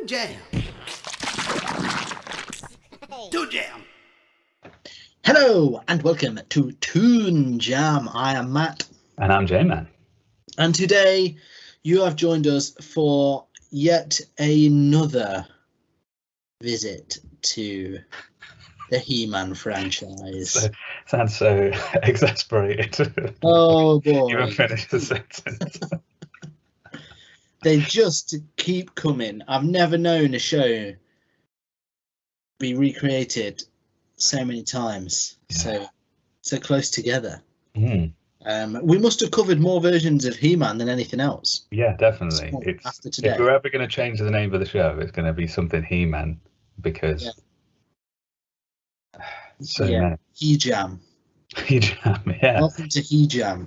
Jam. Toon Jam. Hello and welcome to Toon Jam. I am Matt. And I'm J-Man. And today you have joined us for yet another visit to the He-Man franchise. Sounds so exasperated. Oh boy. You haven't finished the sentence. They just keep coming. I've never known a show be recreated so many times, so close together. Mm. We must have covered more versions of He-Man than anything else. Yeah, definitely. After today. If we're ever going to change the name of the show, it's going to be something He-Man, because He-Jam. He-Jam, yeah. Welcome to He-Jam.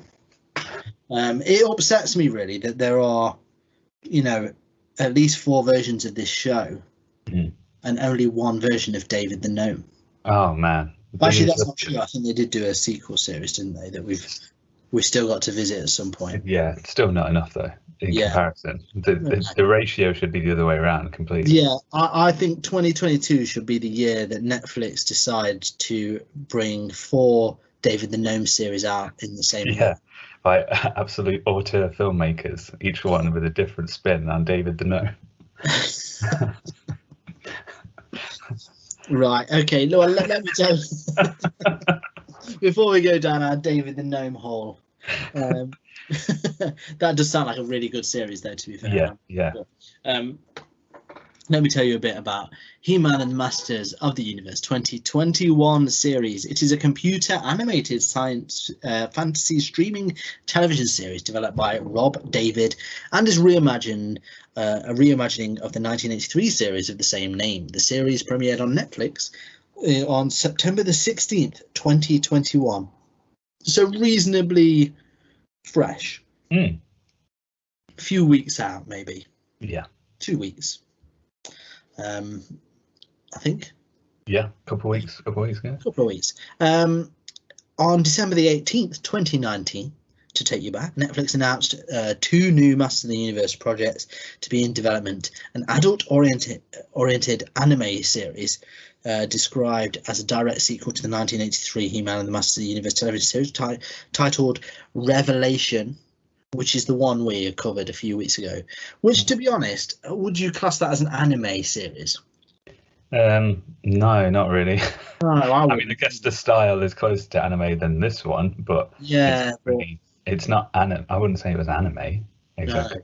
It upsets me really that there are, at least 4 versions of this show, and only one version of David the Gnome. Oh man. Actually, that's not true. I think they did do a sequel series, didn't they? That we've still got to visit at some point. Yeah, still not enough though in comparison. The ratio should be the other way around completely. Yeah, I think 2022 should be the year that Netflix decides to bring 4 David the Gnome series out in the same year. By absolute auteur filmmakers, each one with a different spin on David the Gnome. Right, okay, let me tell you, before we go down our David the Gnome hole, that does sound like a really good series though, to be fair. Yeah. Let me tell you a bit about He-Man and the Masters of the Universe 2021 series. It is a computer animated science fantasy streaming television series developed by Rob David and is a reimagining of the 1983 series of the same name. The series premiered on Netflix on September the 16th, 2021. So reasonably fresh. A few weeks out, maybe. Yeah. 2 weeks. I think. Yeah, couple of weeks ago. Couple of weeks. On December the 18th, 2019, to take you back, Netflix announced 2 new Masters of the Universe projects to be in development. An adult-oriented anime series described as a direct sequel to the 1983 He-Man and the Masters of the Universe television series titled Revelation, which is the one we covered a few weeks ago. Which, to be honest, would you class that as an anime series? No, not really. No, I mean, I guess the style is closer to anime than this one, but it's not anime. I wouldn't say it was anime exactly.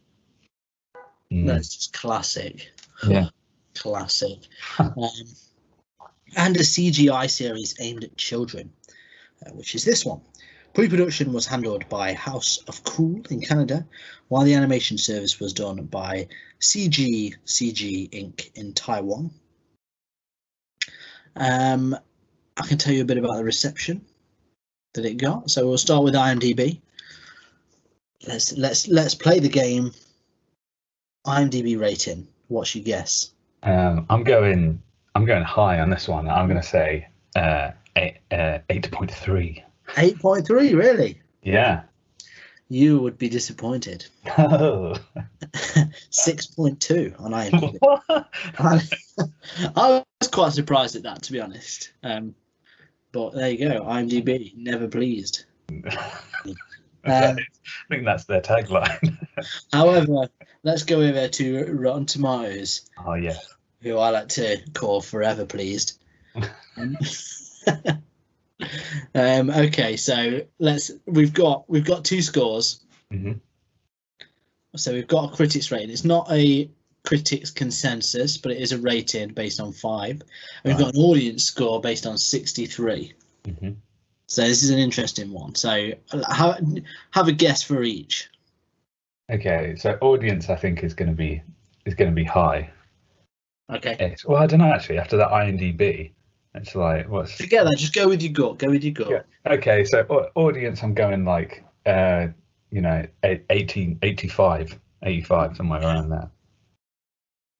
No, it's just classic. Yeah, classic. And a CGI series aimed at children, which is this one. Pre-production was handled by House of Cool in Canada, while the animation service was done by CG Inc. in Taiwan. I can tell you a bit about the reception that it got. So we'll start with IMDb. Let's play the game. IMDb rating. What's your guess? I'm going high on this one. I'm going to say 8.3. 8.3, really? Yeah. You would be disappointed. Oh. 6.2 on IMDb. I was quite surprised at that, to be honest. But there you go. IMDb, never pleased. I think that's their tagline. However, let's go over to Rotten Tomatoes. Oh yeah. Who I like to call forever pleased. Okay, so we've got 2 scores. So we've got a critics rating. It's not a critics consensus, but it is a rating based on 5. And we've got an audience score based on 63. So this is an interesting one. So have a guess for each. Okay, so audience I think is going to be high. Okay. Well, I don't know actually. After that IMDb, it's like what's. Forget that. Just go with your gut. Yeah. Okay, so audience, I'm going like 85, somewhere around there.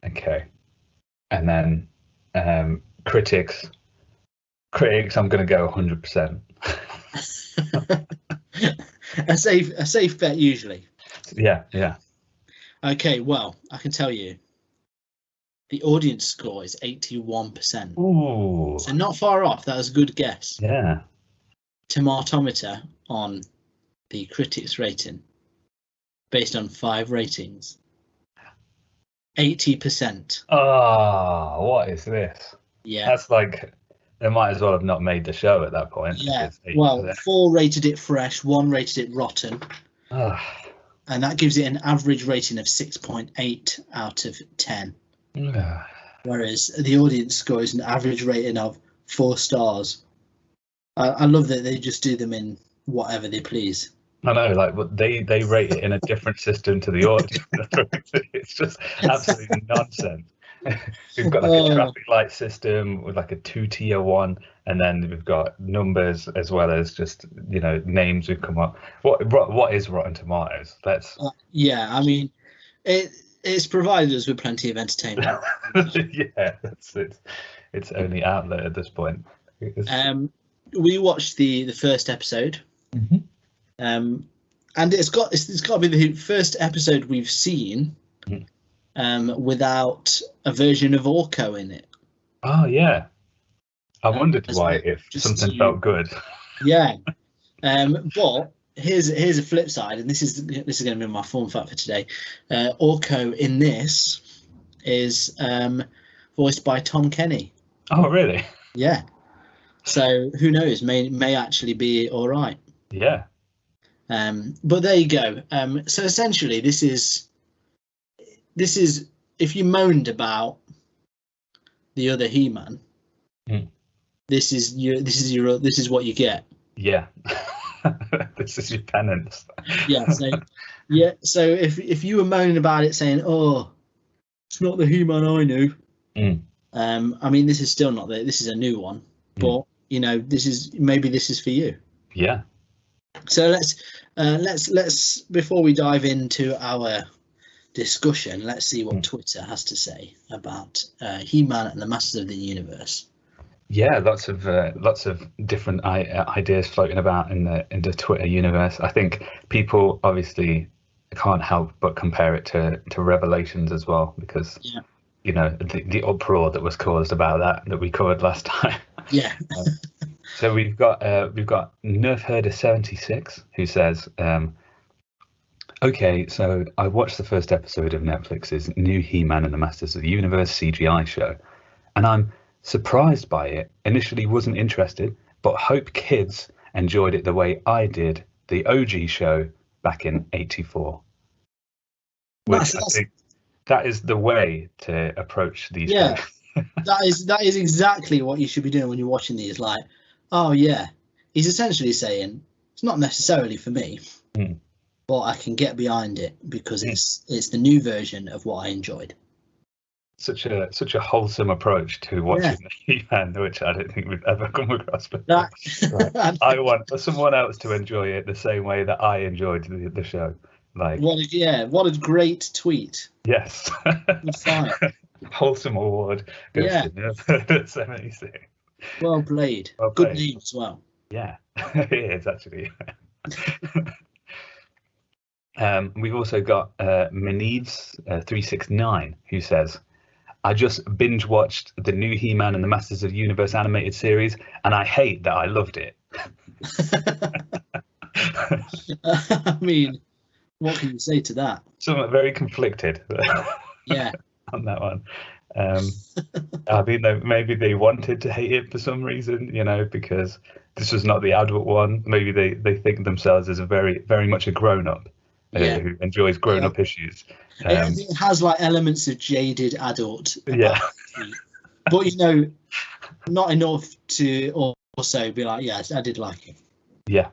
Okay, and then critics, I'm going to go 100%. a safe bet usually. Yeah. Okay, well, I can tell you The audience score is 81%. Ooh. So not far off. That was a good guess. Yeah. Tomatometer on the critics rating, based on 5 ratings, 80%. Oh, what is this? Yeah. That's like, they might as well have not made the show at that point. Yeah. Well, 4 rated it fresh, 1 rated it rotten. And that gives it an average rating of 6.8 out of 10. Whereas the audience score is an average rating of 4 stars. I love that they just do them in whatever they please. I know, like, but they rate it in a different system to the audience. It's just absolute nonsense. We've got like a traffic light system with like a 2-tier one, and then we've got numbers as well as just, you know, names we've come up. What is Rotten Tomatoes? That's yeah, I mean, it's provided us with plenty of entertainment. Yeah, it's only outlet at this point. We watched the first episode. Mm-hmm. And it's got to be the first episode we've seen without a version of Orco in it. Oh yeah, I wondered why if something felt good. Yeah, but here's a flip side, and this is going to be my fun fact for today. Orco in this is voiced by Tom Kenny. Oh really? Yeah. So who knows? May actually be all right. Yeah. But there you go. So essentially, this is if you moaned about the other He-Man, this is what you get. Yeah. This is your penance. Yeah. So if you were moaning about it, saying, "Oh, it's not the He-Man I knew," I mean, this is still not this is a new one, but you know, this is for you. Yeah. So let's before we dive into our discussion, let's see what Twitter has to say about He-Man and the Masters of the Universe. Yeah, lots of different ideas floating about in the Twitter universe. I think people obviously can't help but compare it to Revelations as well, because you know, the uproar that was caused about that we covered last time. Yeah. So we've got Nerf Herder 76 who says, okay, so I watched the first episode of Netflix's new He-Man and the Masters of the Universe CGI show, and I'm surprised by it. Initially wasn't interested, but hope kids enjoyed it the way I did the OG show back in '84. Which I think that is the way to approach these. Yeah, that is exactly what you should be doing when you're watching these. Like, oh yeah, he's essentially saying it's not necessarily for me, but I can get behind it because it's the new version of what I enjoyed. Such a wholesome approach to watching the He-Man, which I don't think we've ever come across before. I want someone else to enjoy it the same way that I enjoyed the show. Like, what a great tweet. Yes. Wholesome award goes to Nerf 76. Well played. Good name as well. Yeah, it is actually. We've also got Meneves 369 who says, I just binge watched the new He-Man and the Masters of the Universe animated series, and I hate that I loved it. I mean, what can you say to that? Somewhat very conflicted. Yeah. On that one. I mean, maybe they wanted to hate it for some reason, you know, because this was not the adult one. Maybe they think themselves as a very, very much a grown-up who enjoys grown-up issues. It has like elements of jaded adult. But you know, not enough to also be like, yes, I did like it. Yeah.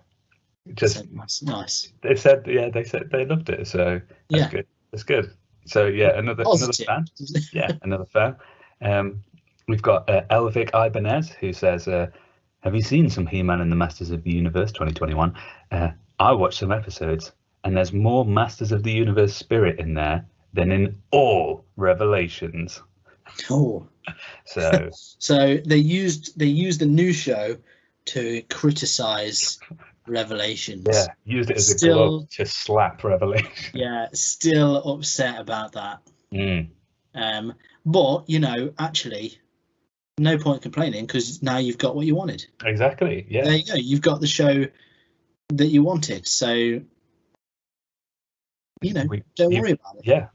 Just nice. They said they loved it, so that's good. That's good. So yeah, another fan. Yeah, another fan. We've got Elvic Ibanez who says, have you seen some He-Man and the Masters of the Universe 2021? I watched some episodes, and there's more Masters of the Universe spirit in there than in all Revelations. Oh. So so they used the new show to criticize Revelations. Yeah, used it as a glove to slap Revelations. Yeah, still upset about that. But actually, no point complaining because now you've got what you wanted. Exactly. Yeah. There you go. You've got the show that you wanted. So don't worry about it. Yeah,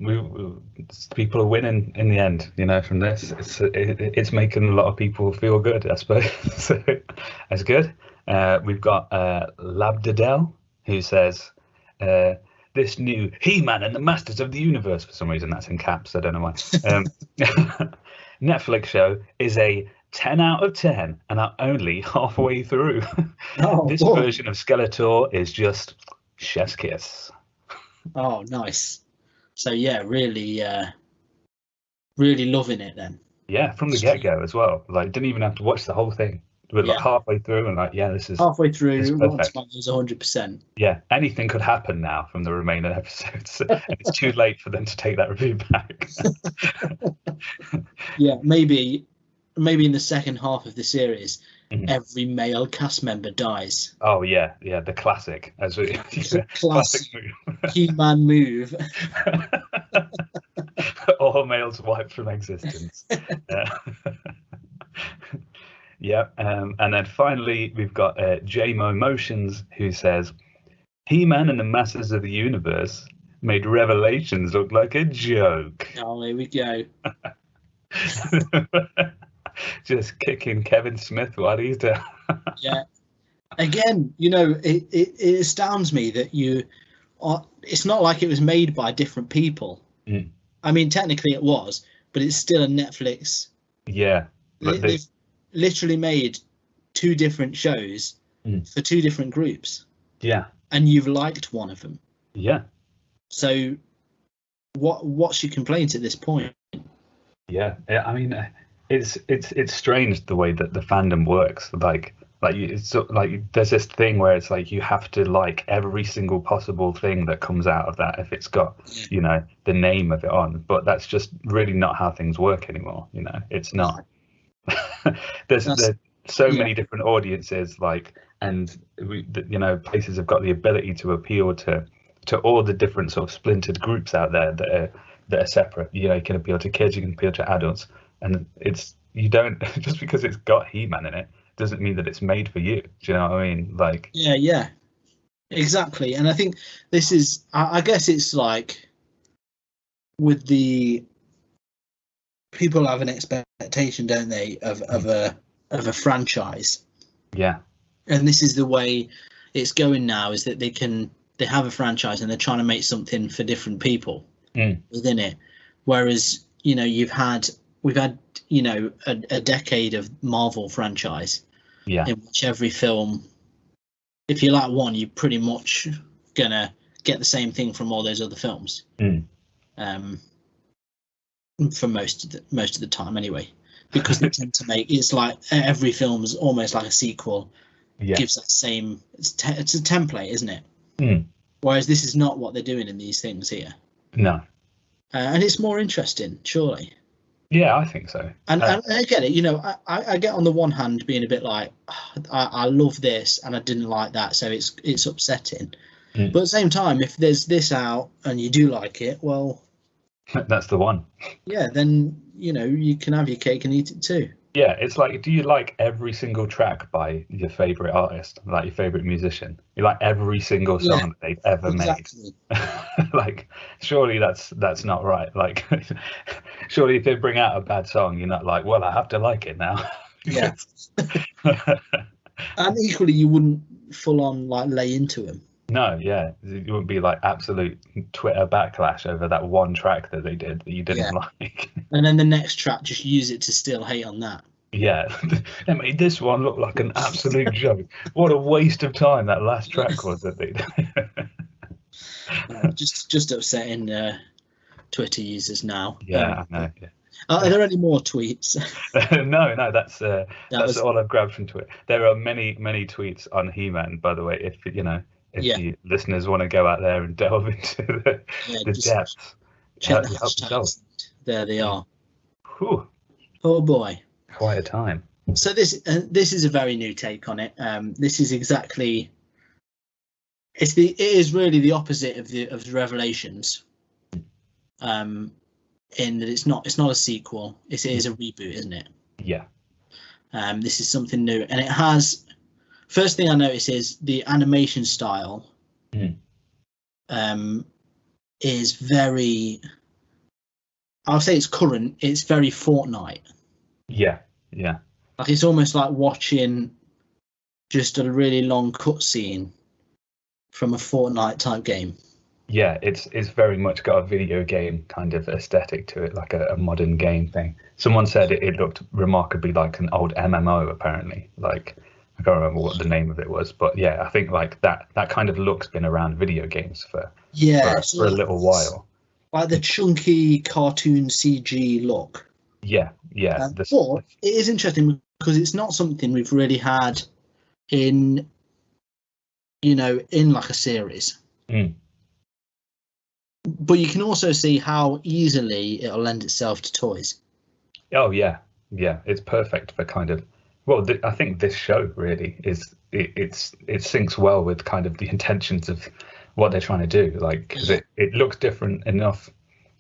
people are winning in the end. From this, it's making a lot of people feel good, I suppose. So that's good. We've got Labdadel, who says, "This new He-Man and the Masters of the Universe." For some reason, that's in caps. I don't know why. Netflix show is a 10 out of 10, and I'm only halfway through. This version of Skeletor is just chef's kiss. Oh, nice. So yeah, really loving it then. Yeah, from the get-go as well. Like, didn't even have to watch the whole thing. We're like halfway through and like, yeah, this is halfway through. Perfect. 100%. Yeah, anything could happen now from the remaining episodes. And it's too late for them to take that review back. Yeah, maybe in the second half of the series, every male cast member dies. Oh yeah, the classic, classic He-Man move. All males wiped from existence. Yeah, and then finally we've got JMO Motions, who says, "He-Man and the Masters of the Universe made Revelations look like a joke." Oh, here we go. Just kicking Kevin Smith while he's down. Yeah. Again, it astounds me that it's not like it was made by different people. I mean, technically it was, but it's still a Netflix. Yeah. They've literally made 2 different shows for 2 different groups. Yeah. And you've liked one of them. Yeah. So what's your complaint at this point? Yeah. I mean, it's strange the way that the fandom works. It's like there's this thing where it's like you have to like every single possible thing that comes out of that if it's got the name of it on, but that's just really not how things work anymore. It's not. There's so many different audiences, and places have got the ability to appeal to all the different sort of splintered groups out there that are separate. You can appeal to kids, you can appeal to adults, and you don't just because it's got He-Man in it doesn't mean that it's made for you. Do you know what I mean? Yeah, exactly. And I think this is, I guess it's like with the people have an expectation, don't they, of a franchise. Yeah. And this is the way it's going now, is that they have a franchise and they're trying to make something for different people within it. Whereas, we've had a decade of Marvel franchise. Yeah. In which every film, if you like one, you're pretty much gonna get the same thing from all those other films. For most of the time, anyway, because they tend to make it's like every film's almost like a sequel. Yeah. Gives that same. It's a template, isn't it? Whereas this is not what they're doing in these things here. No. And it's more interesting, surely. Yeah, I think so. And I get it. I get on the one hand being a bit like, I love this and I didn't like that, so it's upsetting. But at the same time, if there's this out and you do like it, well, that's the one. Yeah, then you can have your cake and eat it too. Yeah, it's like, do you like every single track by your favorite artist, like your favorite musician? You like every single song that they've ever made? Like, surely that's not right. Like, surely if they bring out a bad song, you're not like, well, I have to like it now. Yeah. And equally, you wouldn't full on like lay into him. No, yeah, it wouldn't be like absolute Twitter backlash over that one track that they did that you didn't like. And then the next track, just use it to still hate on that. Yeah, they made this one look like an absolute joke. What a waste of time that last track was that they did. Just upsetting Twitter users now. Yeah, I know. Yeah. Are there any more tweets? No, that's all I've grabbed from Twitter. There are many tweets on He-Man, by the way. If the listeners want to go out there and delve into the depths, check the hashtags. There they are. Whew. Oh boy, quite a time. So this is a very new take on it. This is exactly. It is really the opposite of the Revelations. in that it's not a sequel. It is a reboot, isn't it? Yeah. This is something new, and it has. First thing I notice is the animation style. Is very. I'll say it's current. It's very Fortnite. Yeah. Like it's almost like watching just a really long cutscene from a Fortnite type game. Yeah, it's very much got a video game kind of aesthetic to it, like a modern game thing. Someone said it looked remarkably like an old MMO, apparently. Like, I can't remember what the name of it was, but yeah, I think like that kind of look's been around video games for a little while. Like the chunky cartoon CG look. Yeah. But it is interesting because it's not something we've really had in like a series. But you can also see how easily it'll lend itself to toys. Oh yeah, it's perfect for kind of. Well, I think this show really is. It syncs well with kind of the intentions of what they're trying to do. Like, because it looks different enough.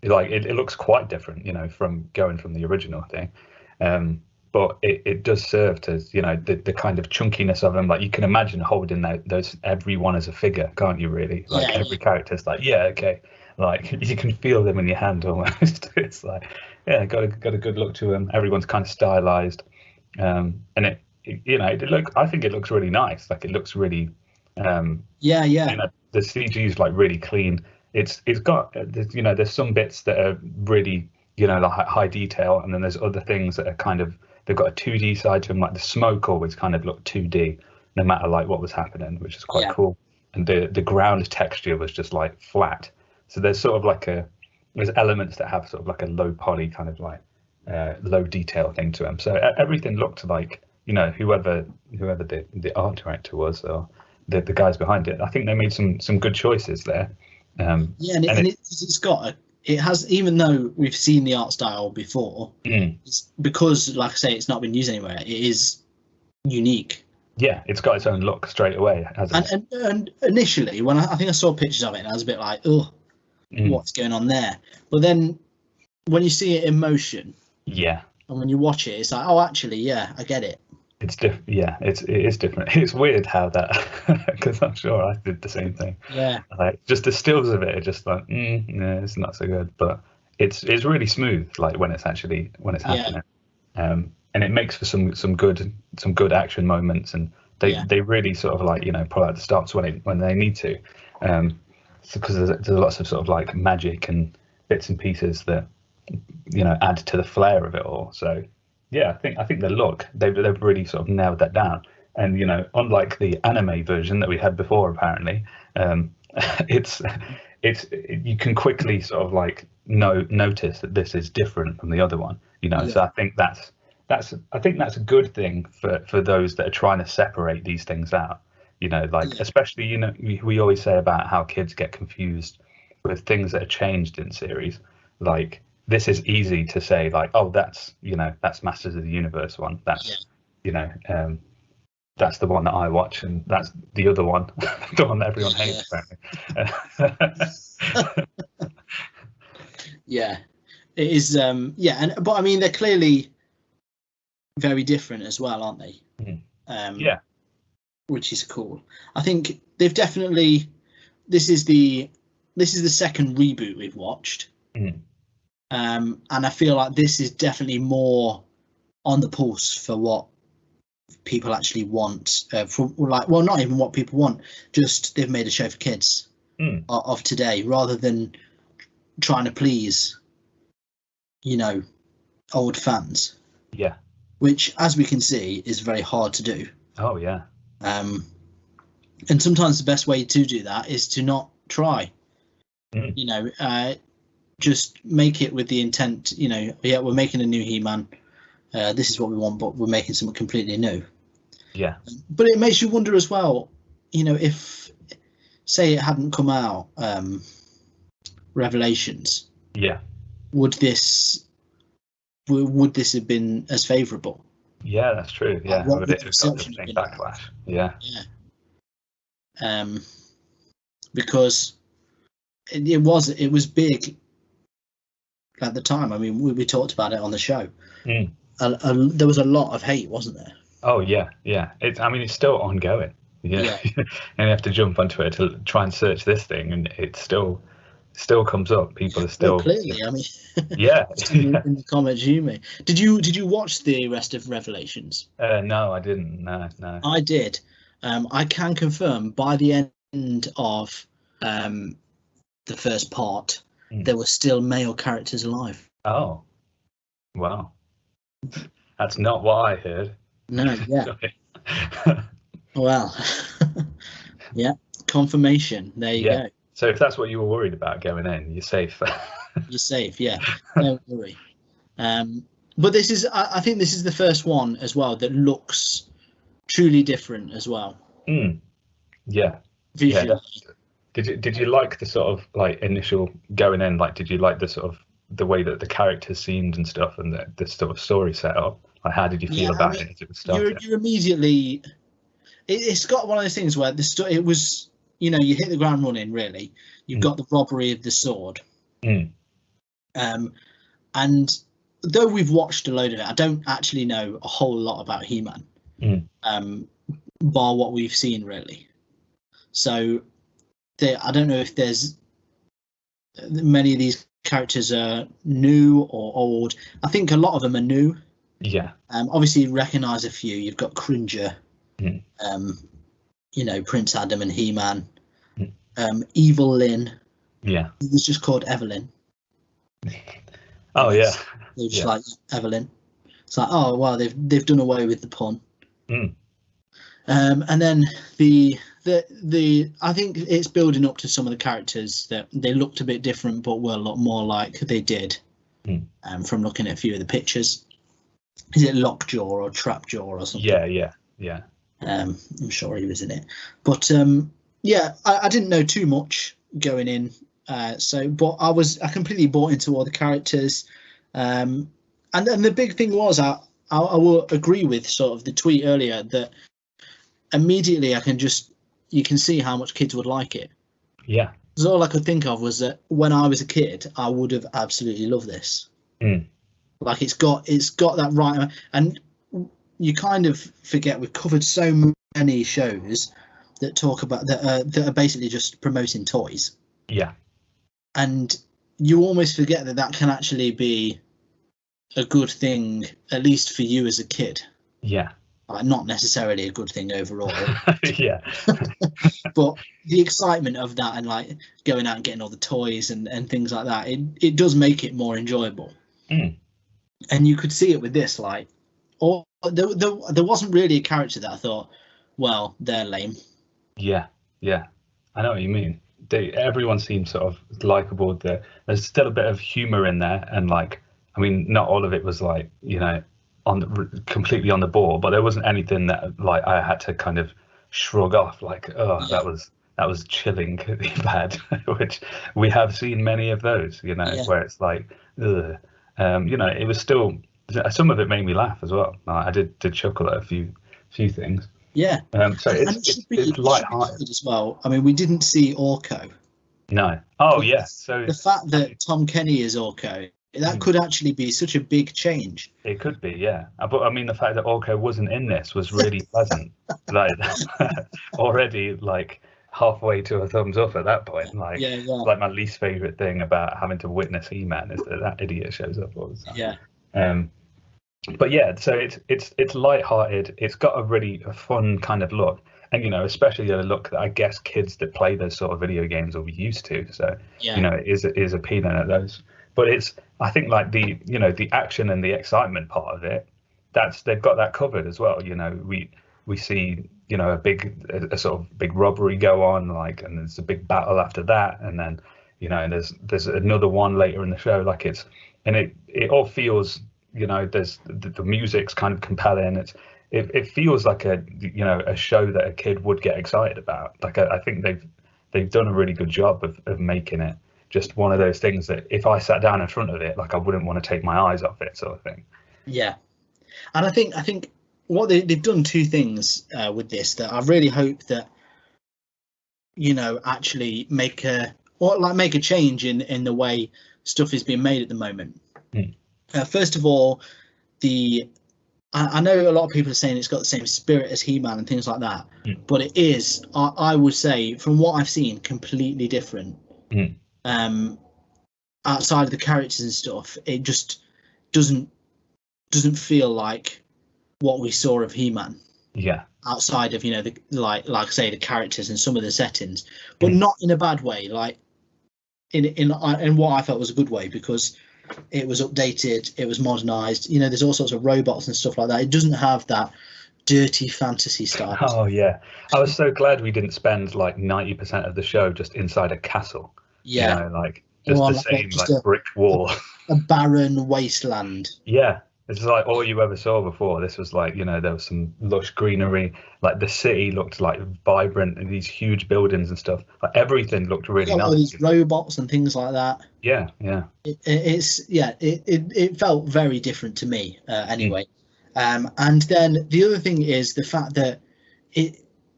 Like it looks quite different, from the original thing. But it does serve to, the kind of chunkiness of them. Like you can imagine holding those everyone as a figure, can't you? Really, like every character's like, yeah, okay. Like you can feel them in your hand almost. It's like, yeah, got a good look to them. Everyone's kind of stylized, and I think it looks really nice. Like it looks really, the CG is like really clean. It's got, there's some bits that are really, like high detail, and then there's other things that are kind of, they've got a 2D side to them. Like the smoke always kind of looked 2D, no matter like what was happening, which is quite cool. And the ground texture was just like flat. So there's sort of there's elements that have sort of like a low poly kind of like low detail thing to them. So everything looked like, whoever the art director was, or the guys behind it, I think they made some good choices there. It has, even though we've seen the art style before, it's because, like I say, it's not been used anywhere. It is unique. Yeah, it's got its own look straight away, hasn't it? And initially, when I think I saw pictures of it, I was a bit like, oh, what's going on there? But then when you see it in motion, and when you watch it, it's like, oh, actually, yeah, I get it. It's different. Yeah, it is different. It's weird how that, because I'm sure I did the same thing. Yeah. Like just the stills of it are just like, no, it's not so good. But it's really smooth, like when it's happening. And it makes for some good action moments, and they really sort of like pull out the stops when they need to, because there's lots of sort of like magic and bits and pieces that add to the flair of it all. So. Yeah, I think the look, they've really sort of nailed that down. And unlike the anime version that we had before, apparently, it's you can quickly sort of like notice that this is different from the other one. So I think that's a good thing for those that are trying to separate these things out. Especially we always say about how kids get confused with things that are changed in series, like. This is easy to say, like, oh, that's Masters of the Universe one. That's that's the one that I watch, and that's the other one, the one that everyone hates. Apparently. Yeah, it is. But I mean, they're clearly very different as well, aren't they? Which is cool. I think they've definitely. This is the second reboot we've watched. And I feel like this is definitely more on the pulse for what people actually want. Not even what people want, just they've made a show for kids of today, rather than trying to please, old fans. Yeah. Which, as we can see, is very hard to do. Oh yeah. And sometimes the best way to do that is to not try. Just make it with the intent, we're making a new He-Man. This is what we want, but we're making something completely new. Yeah. But it makes you wonder as well, if, say, it hadn't come out, Revelations. Yeah. Would this have been as favourable? Yeah, that's true. Yeah. Would it have got the same backlash? Yeah. Yeah. Because it was big. at the time. I mean, we talked about it on the show. Mm. There was a lot of hate, wasn't there? Oh yeah. It's still ongoing. Yeah. And you have to jump onto it to try and search this thing, and it still comes up. People are still. Well, clearly, I mean. Yeah. in the comments you made. Did you watch the rest of Revelations? No, I didn't. No. I did. I can confirm by the end of the first part, there were still male characters alive. Oh, wow. That's not what I heard. No, yeah. Well, yeah, confirmation. There you go. So if that's what you were worried about going in, you're safe. You're safe, yeah. Don't worry. But this is, I think this is the first one as well that looks truly different as well. Yeah. Visually. Yeah, did you like the sort of like initial going in? Like, did you like the sort of the way that the characters seemed and stuff, and the sort of story set up? Like, how did you feel about it as it was starting? You're immediately. It's got one of those things where it was, you hit the ground running. Really, you've got the robbery of the sword. And though we've watched a load of it, I don't actually know a whole lot about He-Man, bar what we've seen really. So I don't know if there's many of these characters are new or old. I think a lot of them are new. Yeah. Obviously, you recognise a few. You've got Cringer, Prince Adam and He-Man, Evil Lynn. Yeah. It was just called Evelyn. Oh yeah. They were just like Evelyn. It's like, oh well, they've done away with the pun. And then the I think it's building up to some of the characters that they looked a bit different, but were a lot more like they did. From looking at a few of the pictures. Is it Lockjaw or Trapjaw or something? Yeah. I'm sure he was in it, but I didn't know too much going in. But I completely bought into all the characters, and then the big thing was I will agree with sort of the tweet earlier that immediately you can see how much kids would like it. Yeah. Because all I could think of was that when I was a kid, I would have absolutely loved this. Like it's got that right, and you kind of forget we've covered so many shows that talk about that are basically just promoting toys. Yeah. And you almost forget that can actually be a good thing, at least for you as a kid. Yeah. Not necessarily a good thing overall. Yeah. But the excitement of that and like going out and getting all the toys and things like that, it does make it more enjoyable. And you could see it with this, like, or there wasn't really a character that I thought, well, they're lame. Yeah. I know what you mean. Everyone seems sort of likable. There's still a bit of humor in there, and like, I mean, not all of it was like, completely on the ball, but there wasn't anything that like I had to kind of shrug off, like, that was chillingly bad, which we have seen many of those, where it's like, ugh. It was still, some of it made me laugh as well. I did chuckle at a few things. Yeah. So it's light-hearted as well. I mean, we didn't see Orco. No. Oh, yes. So the fact that Tom Kenny is Orco, that could actually be such a big change. It could be, yeah. But I mean, the fact that Orco wasn't in this was really pleasant. Like already, like halfway to a thumbs up at that point. Like, like my least favorite thing about having to witness He-Man is that idiot shows up all the time. Yeah. But yeah, so it's light-hearted. It's got a fun kind of look, and especially a look that I guess kids that play those sort of video games will be used to. So it is appealing at those. But I think like the action and the excitement part of it, they've got that covered as well. We see a sort of big robbery go on, like, and there's a big battle after that, and then there's another one later in the show. Like it all feels. There's the music's kind of compelling. It feels like a show that a kid would get excited about. Like I think they've done a really good job of making it just one of those things that if I sat down in front of it, like I wouldn't want to take my eyes off it, sort of thing. Yeah, and I think what they've done two things with this that I really hope that actually make a change in the way stuff is being made at the moment. First of all, I know a lot of people are saying it's got the same spirit as He-Man and things like that, but it is, I would say, from what I've seen, completely different. Outside of the characters and stuff, it just doesn't feel like what we saw of He-Man. Yeah. Outside of, you know, like I say, the characters and some of the settings, but not in a bad way. Like in what I felt was a good way, because it was updated, it was modernized. You know, there's all sorts of robots and stuff like that. It doesn't have that dirty fantasy style. Oh yeah, I was so glad we didn't spend like 90% of the show just inside a castle. Yeah, you know, like just the same just like brick wall, a barren wasteland. Yeah, it's like all you ever saw before. This was like, you know, there was some lush greenery, like the city looked like vibrant, and these huge buildings and stuff. Like everything looked really nice. All these robots and things like that. Yeah. It felt very different to me anyway. And then the other thing is the fact that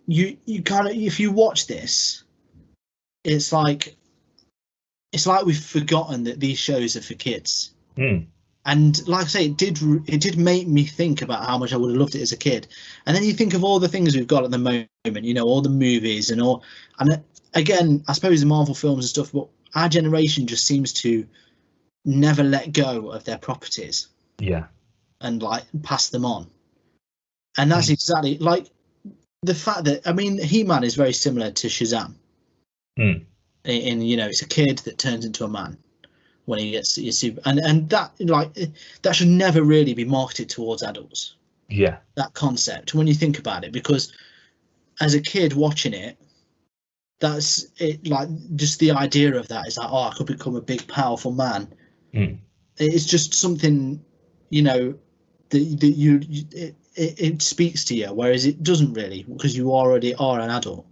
you kind of, if you watch this, it's like we've forgotten that these shows are for kids. And like I say, it did make me think about how much I would have loved it as a kid. And then you think of all the things we've got at the moment, you know, all the movies and again, I suppose the Marvel films and stuff, but our generation just seems to never let go of their properties. Yeah. And like pass them on. And that's exactly like the fact that, I mean, He-Man is very similar to Shazam. In, you know, it's a kid that turns into a man when he gets his super, and that, like, that should never really be marketed towards adults. Yeah. That concept, when you think about it, because as a kid watching it, that's it, like, just the idea of that is like, oh, I could become a big, powerful man. It's just something, you know, that it speaks to you, whereas it doesn't really, because you already are an adult.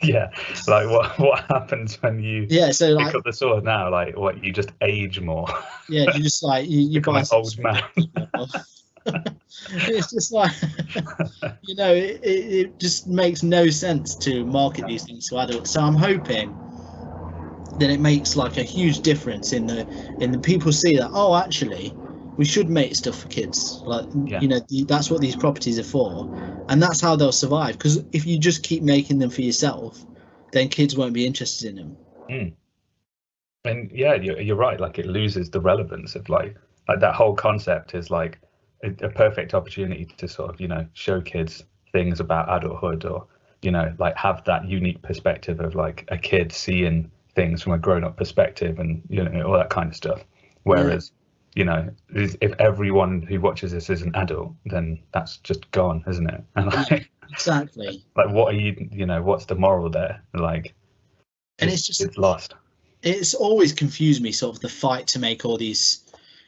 Yeah, like what happens when you so pick up the sword now? Like, what, you just age more? Yeah, you just like you become an old man. It's just like, you know, it just makes no sense to market these things to adults. So I'm hoping that it makes like a huge difference in the people see that, oh, actually, we should make stuff for kids. Like, you know, that's what these properties are for, and that's how they'll survive. Because if you just keep making them for yourself, then kids won't be interested in them. And yeah, you're right. Like, it loses the relevance of like that whole concept is like a perfect opportunity to sort of, you know, show kids things about adulthood, or, you know, like have that unique perspective of like a kid seeing things from a grown-up perspective, and, you know, all that kind of stuff. Whereas you know, if everyone who watches this is an adult, then that's just gone, isn't it? And like, exactly. Like, what are you know, what's the moral there? Like, and it's lost. It's always confused me, sort of the fight to make all these,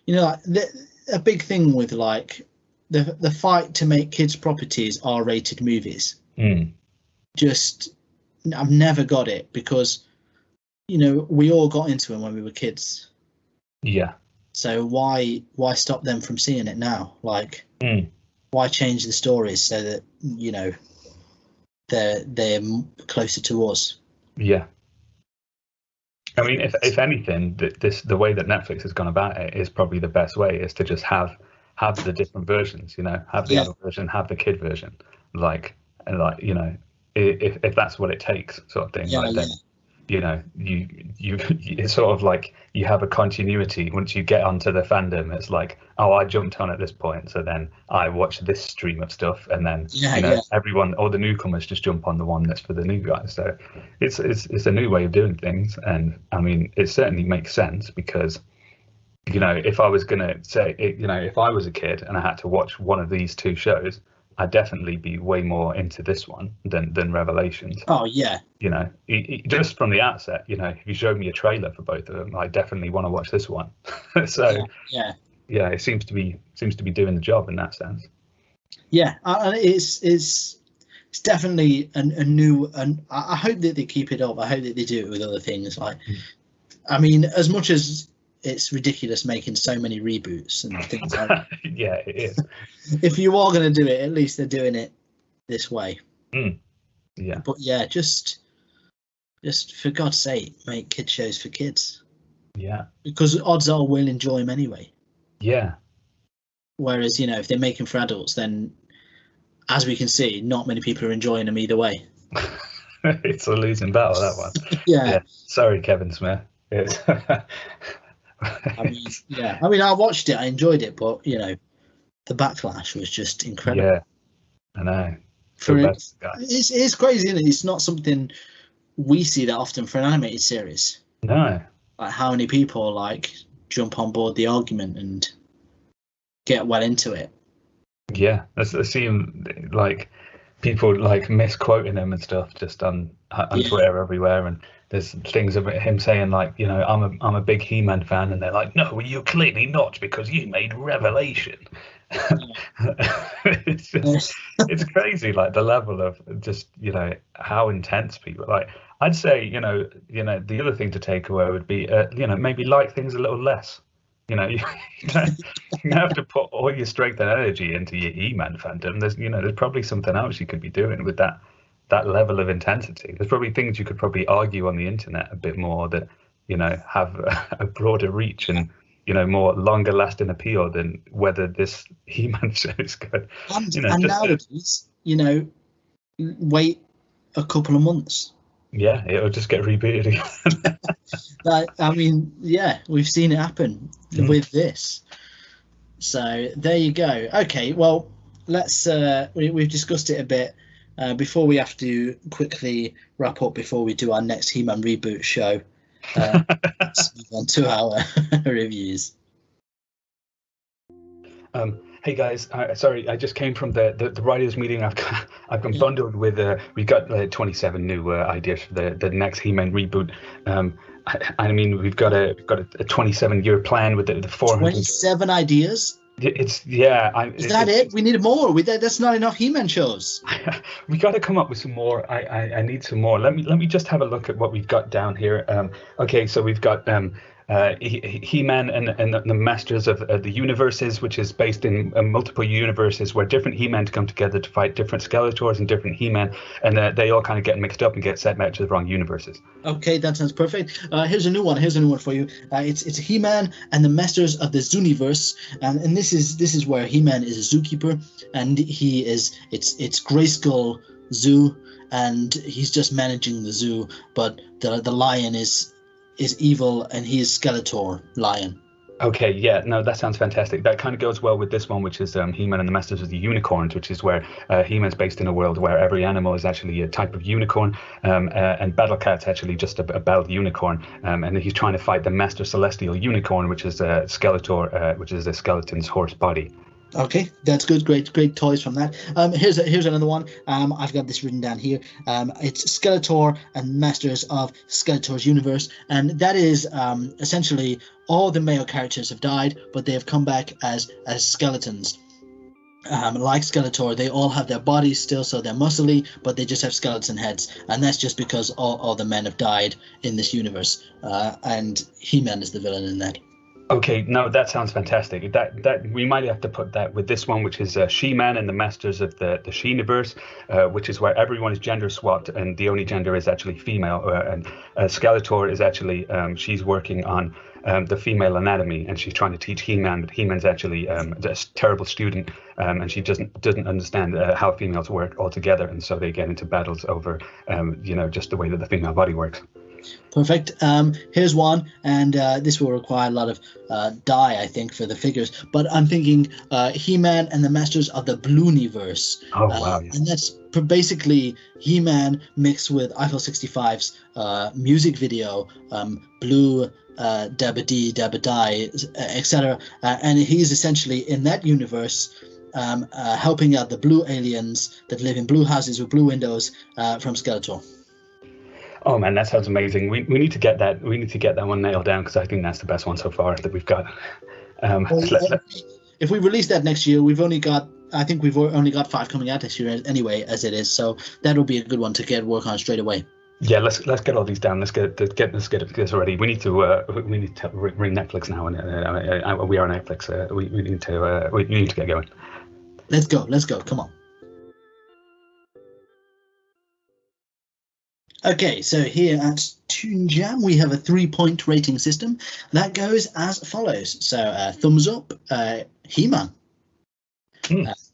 you know, like a big thing with like the fight to make kids' properties R-rated movies. Just, I've never got it, because, you know, we all got into them when we were kids. Yeah. So why stop them from seeing it now? Like, why change the stories so that, you know, they're closer to us? Yeah. I mean, if anything, the way that Netflix has gone about it is probably the best way, is to just have the different versions. You know, have the adult version, have the kid version, like, you know, if that's what it takes, sort of thing. Yeah, like, then, you know, you it's sort of like you have a continuity once you get onto the fandom. It's like, oh, I jumped on at this point, so then I watch this stream of stuff, and then everyone, all the newcomers, just jump on the one that's for the new guys. So it's a new way of doing things, and I mean, it certainly makes sense, because, you know, if I was gonna say it, you know, if I was a kid and I had to watch one of these two shows, I'd definitely be way more into this one than Revelations. Oh yeah. You know, just from the outset, you know, if you showed me a trailer for both of them, I definitely want to watch this one. So yeah, it seems to be doing the job in that sense. Yeah, and it's definitely a new, and I hope that they keep it up. I hope that they do it with other things. Like, I mean, as much as it's ridiculous making so many reboots and things like that. Yeah, it is. If you are going to do it, at least they're doing it this way. Yeah. But yeah, just for God's sake, make kid shows for kids. Yeah. Because odds are we'll enjoy them anyway. Yeah. Whereas, you know, if they're making for adults, then as we can see, not many people are enjoying them either way. It's a losing battle, that one. Yeah. Sorry, Kevin Smith. I mean, I watched it, I enjoyed it, but you know, the backlash was just incredible. Yeah, I know. It's crazy, isn't it? It's not something we see that often for an animated series. No. Like how many people like jump on board the argument and get well into it. Yeah, I seem like people like misquoting him and stuff just on Twitter everywhere, and there's things about him saying like, you know, I'm a big He-Man fan, and they're like, no, you're clearly not because you made Revelation. It's crazy, like the level of just, you know, how intense people like. I'd say, you know, the other thing to take away would be, you know, maybe like things a little less. You know, you don't have to put all your strength and energy into your He-Man fandom. There's probably something else you could be doing with that level of intensity. There's probably things you could probably argue on the internet a bit more that, you know, have a broader reach and, you know, more longer lasting appeal than whether this He-Man show is good. And nowadays, you know, wait a couple of months. Yeah, it'll just get rebooted again. I mean, yeah, we've seen it happen with this. So there you go. Okay, well, let's. We've discussed it a bit. Before we have to quickly wrap up before we do our next He-Man reboot show, let's move on to our reviews. Hey guys, sorry, I just came from the writers' meeting. I've been bundled with we've got 27 new ideas for the next He-Man reboot. I mean, we've got a 27-year plan with the 400. 27 ideas. Is that it? We need more. That's not enough He-Man shows. We got to come up with some more. I need some more. Let me just have a look at what we've got down here. Okay, so we've got He-Man and the Masters of the Universes, which is based in multiple universes where different He-Man come together to fight different Skeletors and different He-Man, and they all kind of get mixed up and get sent back to the wrong universes. Okay, that sounds perfect. Here's a new one. for you. It's He-Man and the Masters of the Zooniverse, and this is where He-Man is a zookeeper, and it's Grayskull Zoo, and he's just managing the zoo, but the lion is evil, and he is Skeletor Lion. Okay, yeah, no, that sounds fantastic. That kind of goes well with this one, which is He-Man and the Masters of the Unicorns, which is where He-Man's based in a world where every animal is actually a type of unicorn, and Battle Cat's actually just a bald unicorn, and he's trying to fight the Master Celestial Unicorn, which is Skeletor, which is a skeleton's horse body. Okay, that's good. Great toys from that. Here's another one. I've got this written down here. It's Skeletor and Masters of Skeletor's Universe, and that is essentially all the male characters have died, but they have come back as skeletons. Like Skeletor, they all have their bodies still, so they're muscly, but they just have skeleton heads, and that's just because all the men have died in this universe, and He-Man is the villain in that. Okay, no, that sounds fantastic. That we might have to put that with this one, which is She-Man and the Masters of the She-Universe, which is where everyone is gender swapped and the only gender is actually female. And Skeletor is actually she's working on the female anatomy, and she's trying to teach He-Man, but He-Man's actually a terrible student, and she doesn't understand how females work altogether, and so they get into battles over just the way that the female body works. Perfect. Here's one, and this will require a lot of dye, I think, for the figures. But I'm thinking He-Man and the Masters of the Blooniverse. Oh, wow. Yeah. And that's basically He-Man mixed with Eiffel 65's music video, Blue, Dabba Dee, Dabba Die, etc. And he's essentially in that universe helping out the blue aliens that live in blue houses with blue windows from Skeletor. Oh man, that sounds amazing. We need to get that. We need to get that one nailed down because I think that's the best one so far that we've got. If we release that next year, we've only got 5 coming out this year anyway, as it is. So that'll be a good one to get work on straight away. Yeah, let's get all these down. Let's get this already. We need to ring Netflix now, and we are Netflix. We need to get going. Let's go. Come on. Okay, so here at Toon Jam, we have a 3-point rating system that goes as follows. So thumbs up, He-Man.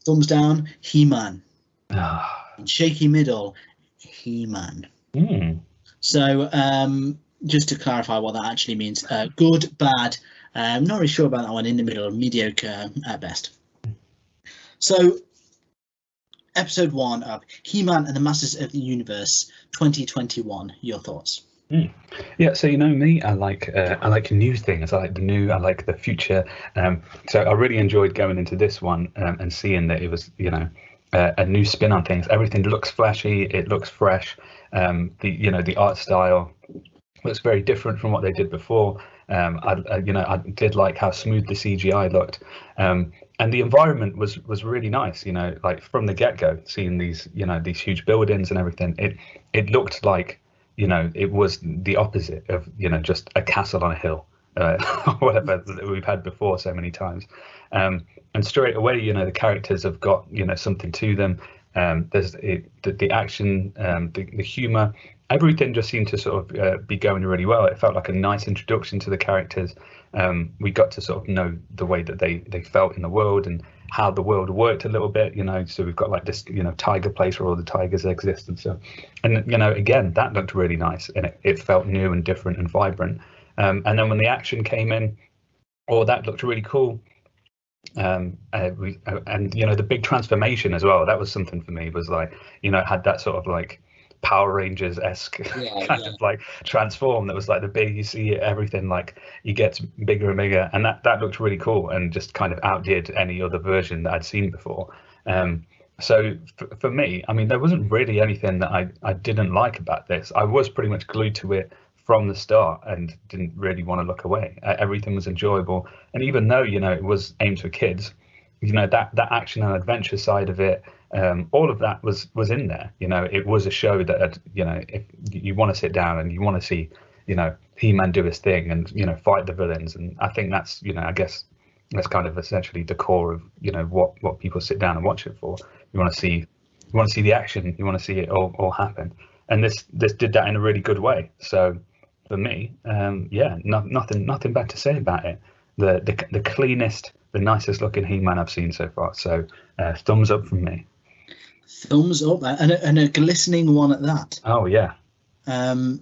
Thumbs down, He-Man. Shaky middle, He-Man. So just to clarify what that actually means, good, bad, I'm not really sure about that one, in the middle, mediocre at best. So episode 1 of He-Man and the Masters of the Universe 2021, your thoughts? Yeah, so you know me, I like new things. I like the new, I like the future. So I really enjoyed going into this one and seeing that it was, a new spin on things. Everything looks flashy, it looks fresh. The art style looks very different from what they did before. I did like how smooth the CGI looked. And the environment was really nice, like from the get-go, seeing these huge buildings and everything. It looked like, it was the opposite of, just a castle on a hill, whatever that we've had before so many times. And straight away, the characters have got, something to them. There's the action, the humor, everything just seemed to sort of be going really well. It felt like a nice introduction to the characters. We got to sort of know the way that they felt in the world and how the world worked a little bit, so we've got like this, tiger place where all the tigers exist and so. And, again, that looked really nice and it felt new and different and vibrant. And then when the action came in, that looked really cool. The big transformation as well, that was something for me, was like, it had that sort of like Power Rangers-esque of like transform that was like the big, you see everything like it gets bigger and bigger, and that looked really cool and just kind of outdid any other version that I'd seen before. So for me, I mean, there wasn't really anything that I didn't like about this. I was pretty much glued to it from the start and didn't really want to look away. Everything was enjoyable, and even though it was aimed for kids, that action and adventure side of it, all of that was in there. It was a show that if you want to sit down and you want to see He-Man do his thing and fight the villains, and I think that's I guess that's kind of essentially the core of what people sit down and watch it for. You want to see the action, you want to see it all happen, and this did that in a really good way. So for me, nothing bad to say about it. The cleanest, the nicest looking He-Man I've seen so far. So thumbs up from me. Thumbs up, and a glistening one at that. Oh yeah. I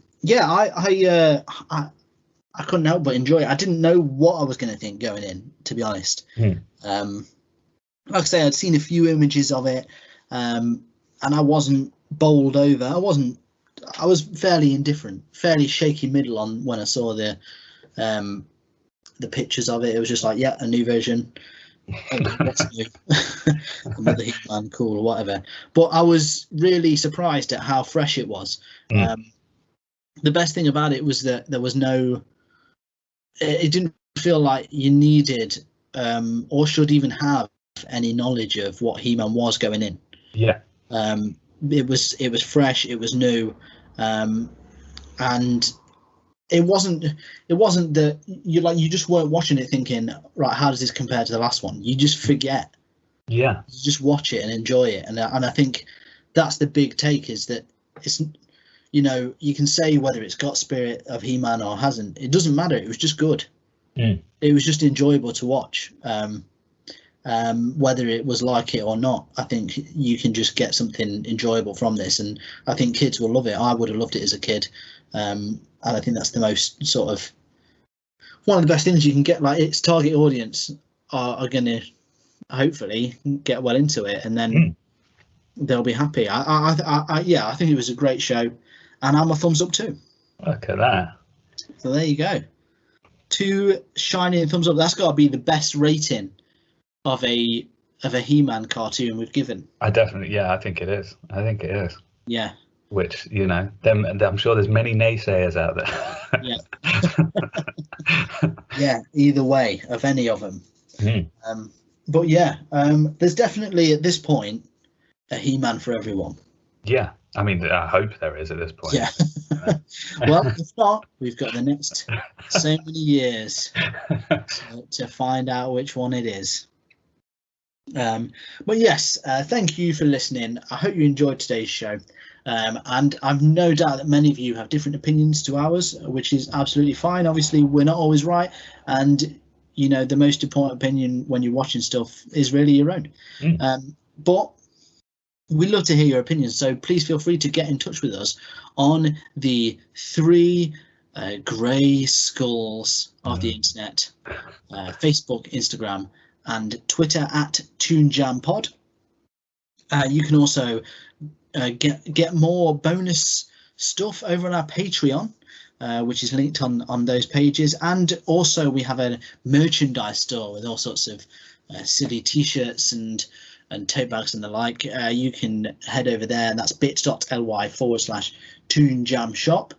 couldn't help but enjoy it. I didn't know what I was going to think going in, to be honest. Like I say, I'd seen a few images of it, and I wasn't bowled over. I was fairly indifferent, fairly shaky middle on when I saw the pictures of it. It was just like, yeah, a new version. What's new? Another He-Man, cool, or whatever. But I was really surprised at how fresh it was. The best thing about it was that there was no. It didn't feel like you needed or should even have any knowledge of what He-Man was going in. Yeah. It was fresh. It was new, and it wasn't that you just weren't watching it thinking, right, how does this compare to the last one? You just forget. Yeah. You just watch it and enjoy it, and I think that's the big take, is that it's. You can say whether it's got spirit of He-Man or hasn't. It doesn't matter. It was just good. It was just enjoyable to watch. Whether it was like it or not, I think you can just get something enjoyable from this, and I think kids will love it. I would have loved it as a kid, and I think that's the most sort of one of the best things you can get. Like, its target audience are going to hopefully get well into it, and then they'll be happy. I think it was a great show. And I'm a thumbs up too. Look at that. So there you go. 2 shining thumbs up. That's got to be the best rating of a He-Man cartoon we've given. I think it is. Yeah. Which, I'm sure there's many naysayers out there. Yeah. Yeah, either way of any of them. But yeah, there's definitely at this point a He-Man for everyone. Yeah. I mean, I hope there is at this point. Yeah. Well, if not, we've got the next so many years to find out which one it is. But yes, thank you for listening. I hope you enjoyed today's show. And I've no doubt that many of you have different opinions to ours, which is absolutely fine. Obviously, we're not always right, and the most important opinion when you're watching stuff is really your own. But we'd love to hear your opinions, so please feel free to get in touch with us on the 3 grey skulls of the internet, Facebook, Instagram, and Twitter at ToonJamPod. You can also get more bonus stuff over on our Patreon, which is linked on those pages, and also we have a merchandise store with all sorts of silly t-shirts and tote bags and the like. You can head over there, and that's bit.ly/ToonJamShop.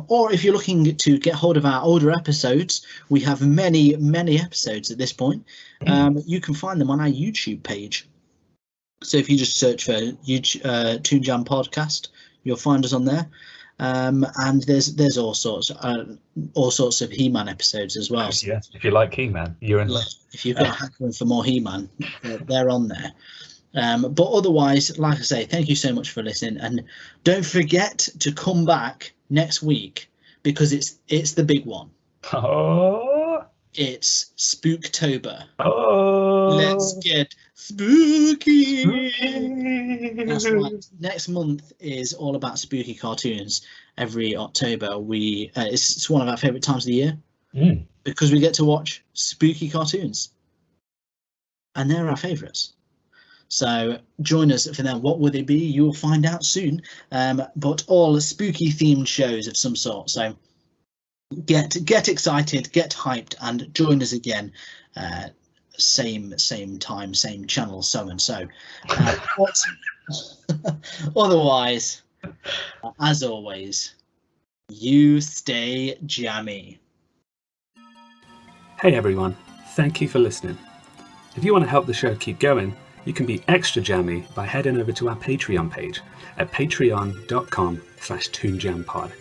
Or if you're looking to get hold of our older episodes, we have many episodes at this point. You can find them on our YouTube page. So if you just search for Toon Jam Podcast, you'll find us on there. And there's all sorts of He-Man episodes as well. Yeah, if you like He-Man, you're in luck. If you've got hankering for more He-Man, they're on there. But otherwise, like I say, thank you so much for listening, and don't forget to come back next week because it's the big one. Oh, it's Spooktober. Oh, let's get spooky. That's right. Next month is all about spooky cartoons. Every October, it's one of our favourite times of the year because we get to watch spooky cartoons, and they're our favourites. So join us for them. What will they be? You'll find out soon. But all spooky themed shows of some sort. So get excited, get hyped, and join us again. Same time, same channel, so and so. Otherwise, as always, you stay jammy. Hey everyone, thank you for listening. If you want to help the show keep going, you can be extra jammy by heading over to our Patreon page at patreon.com/ToonJamPod.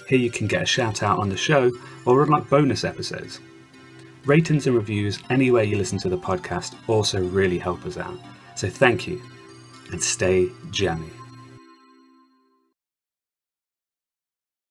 Here you can get a shout out on the show or unlock bonus episodes. Ratings and reviews anywhere you listen to the podcast also really help us out. So thank you, and stay jammy.